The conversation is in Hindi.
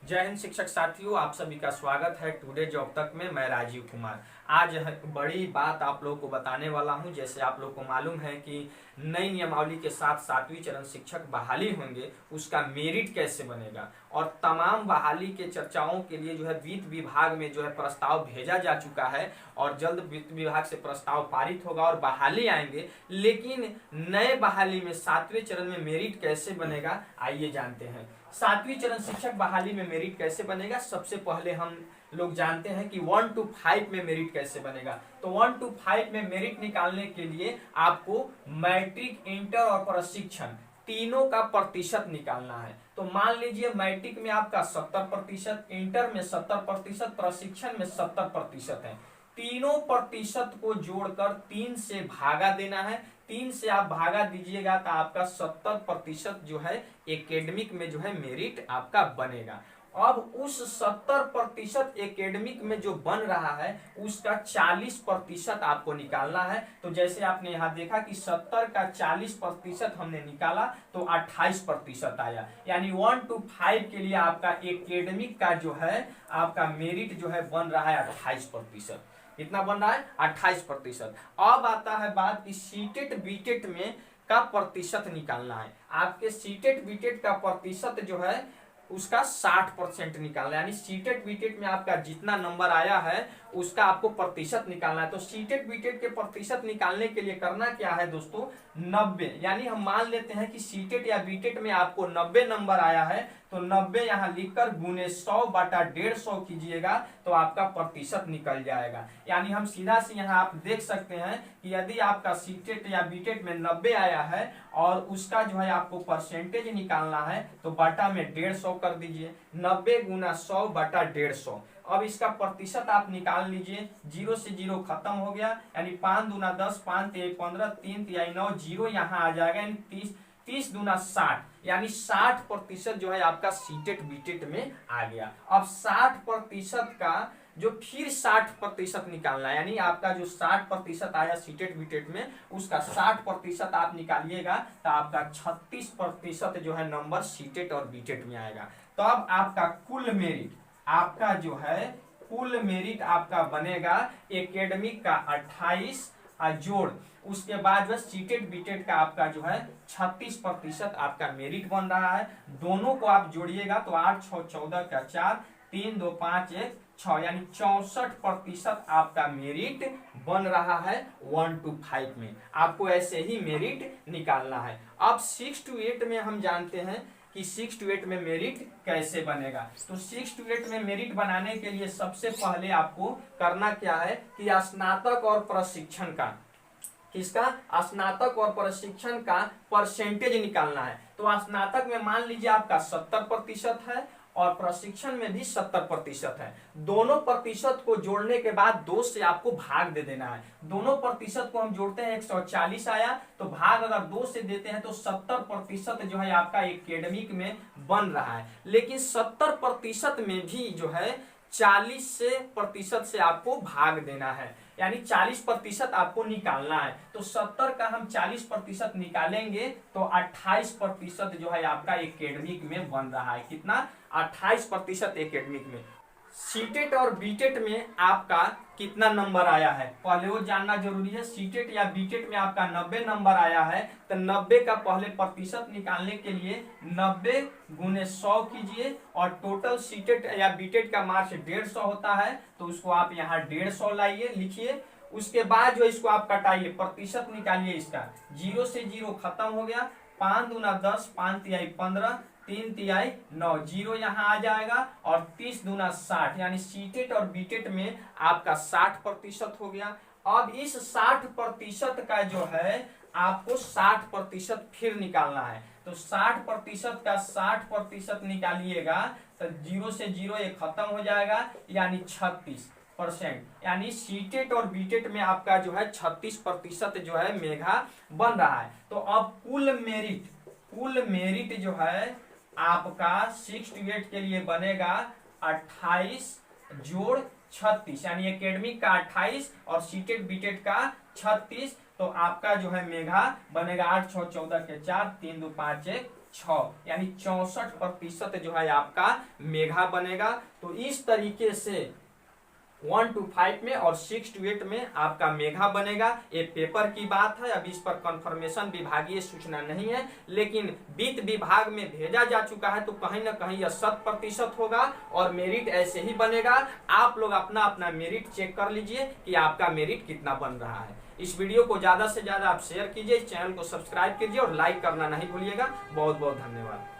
जय हिंद शिक्षक साथियों, आप सभी का स्वागत है टुडे जॉब तक में। मैं राजीव कुमार आज बड़ी बात आप लोगों को बताने वाला हूं। जैसे आप लोग को मालूम है कि नई नियमावली के साथ 7वीं चरण शिक्षक बहाली होंगे, उसका मेरिट कैसे बनेगा और तमाम बहाली के चर्चाओं के लिए जो है वित्त विभाग में जो है प्रस्ताव भेजा जा चुका है और जल्द वित्त विभाग से प्रस्ताव पारित होगा और बहाली आएंगे। लेकिन नए बहाली में 7वें चरण में मेरिट कैसे बनेगा, आइए जानते हैं। 7वीं चरण शिक्षक बहाली में मेरिट कैसे बनेगा, सबसे पहले हम लोग जानते हैं कि 1 to 5 में मेरिट कैसे बनेगा। तो 1 to 5 में मेरिट निकालने के लिए आपको मैट्रिक, इंटर और प्रशिक्षण तीनों का प्रतिशत निकालना है। तो मान लीजिए मैट्रिक में आपका 70%, इंटर में 70%, प्रशिक्षण में 70% है। तीनों प्रतिशत को जोड़कर 3 से भागा देना है। 3 से आप भागा दीजिएगा तो आपका 70% जो है एकेडमिक में जो है मेरिट आपका बनेगा। अब उस 70% एकेडमिक में जो बन रहा है उसका 40% आपको निकालना है। तो जैसे आपने यहाँ देखा कि 70 का 40% हमने निकाला तो 28% आया। यानी 1 to 5 के लिए आपका एकेडमिक का जो है आपका मेरिट जो है बन रहा है 28%। कितना बन रहा है? 28%। अब आता है बात कि सीटेट बीटेट में का प्रतिशत निकालना है। आपके सीटेट बीटेट का प्रतिशत जो है उसका 60% निकालना है। यानी सीटेट बीटेट में आपका जितना नंबर आया है उसका आपको प्रतिशत निकालना है। तो सीटेट बीटेट के प्रतिशत निकालने के लिए करना क्या है दोस्तों, 90। यानी हम मान लेते हैं कि सीटेट या बीटेट में आपको 90 नंबर आया है तो 90 यहाँ लिखकर गुने 100 बटा 150 कीजिएगा तो आपका प्रतिशत निकल जाएगा। यानी हम सीधा से यहाँ आप देख सकते हैं कि यदि आपका सीटेट या बीटेट में 90 आया है और उसका जो है आपको परसेंटेज निकालना है तो बटा में 150 कर दीजिए। 90 गुना 100 बटा 150। अब इसका प्रतिशत आप निकाल लीजिए। 0 से 0 खत्म हो गया। यानी 5 दूना 10, 5 तिहाई 15, 3 तिहाई 9, 0 यहाँ आ जाएगा। यानी 30, 30 दूना 60, यानी 60% जो है आपका सीटेट बीटेट में आ गया। अब 60% का जो फिर 60% निकालना है, यानी आपका जो 60% आया सीटेट बीटेट में उसका 60% आप निकालिएगा तो आपका 36% जो है नंबर सीटेट और बीटेट में आएगा। तो अब आपका कुल मेरिट आपका जो है कुल मेरिट आपका बनेगा एकेडमिक का 28 जोड़ उसके बाद जो सीटेट बीटेट का आपका जो है 36% आपका मेरिट बन रहा है। दोनों को आप जोड़िएगा तो 8 6 14 का 4, 3 2 5 1 6, यानी 64% आपका मेरिट बन रहा है 1 to 5 में। आपको ऐसे ही मेरिट निकालना है। अब 6 to 8 में हम जानते हैं कि 6 to 8 में मेरिट कैसे बनेगा। तो 6 to 8 में मेरिट बनाने के लिए सबसे पहले आपको करना क्या है कि स्नातक और प्रशिक्षण का किसका स्नातक और प्रशिक्षण का परसेंटेज निकालना है। तो स्नातक में मान लीजिए आपका 70% है और प्रशिक्षण में भी 70% है। दोनों प्रतिशत को जोड़ने के बाद 2 से आपको भाग दे देना है। दोनों प्रतिशत को हम जोड़ते हैं 140 आया तो भाग अगर 2 से देते हैं तो 70% जो है आपका एकेडमिक में बन रहा है। लेकिन 70% में भी जो है 40% से आपको भाग देना है, यानी 40% आपको निकालना है। तो 70 का हम 40% निकालेंगे तो 28% जो है आपका एकेडमिक में बन रहा है। कितना? 28% एकेडमिक में। सीटेट और बीटेट में आपका कितना नंबर आया है पहले वो जानना जरूरी है। सीटेट या बीटेट में आपका 90 नंबर आया है तो 90 का पहले प्रतिशत निकालने के लिए 90 गुने 100 कीजिए और टोटल सीटेट या बीटेट का मार्क्स 150 होता है तो उसको आप यहाँ 150 लाइए, लिखिए। उसके बाद जो इसको आप कटाइए, प्रतिशत निकालिए इसका। 0 से 0 खत्म हो गया। 5 दूना 10, 5 तिहाई 15, 3 तिहाई 9, 0 यहाँ आ जाएगा और 30 दूना 60, यानी सीटेट और बीटेट में आपका 60% हो गया। अब इस 60% का जो है आपको 60% फिर निकालना है। तो 60% का 60% निकालिएगा तो 0 से 0 ये खत्म हो जाएगा, यानी 36%। यानी सीटेट और बीटेट में आपका जो है 36% जो है मेघा बन रहा है। तो अब कुल मेरिट जो है आपका 6 to 8 के लिए बनेगा 28 जोड़ 36, यानी एकेडमिक का 28 और सीटेट बीटेट का 36। तो आपका जो है मेघा बनेगा 8 6 14 के 4, 3 2 5 1 6, यानी 64% जो है आपका मेघा बनेगा। तो इस तरीके से 1 to 5 में और 6 to 8 में आपका मेघा बनेगा। ये पेपर की बात है, अभी इस पर कंफर्मेशन विभागीय सूचना नहीं है, लेकिन वित्त विभाग में भेजा जा चुका है, तो कहीं ना कहीं यह 100% होगा और मेरिट ऐसे ही बनेगा। आप लोग अपना अपना मेरिट चेक कर लीजिए कि आपका मेरिट कितना बन रहा है। इस वीडियो को ज्यादा से ज्यादा आप शेयर कीजिए, चैनल को सब्सक्राइब कीजिए और लाइक करना नहीं भूलिएगा। बहुत बहुत धन्यवाद।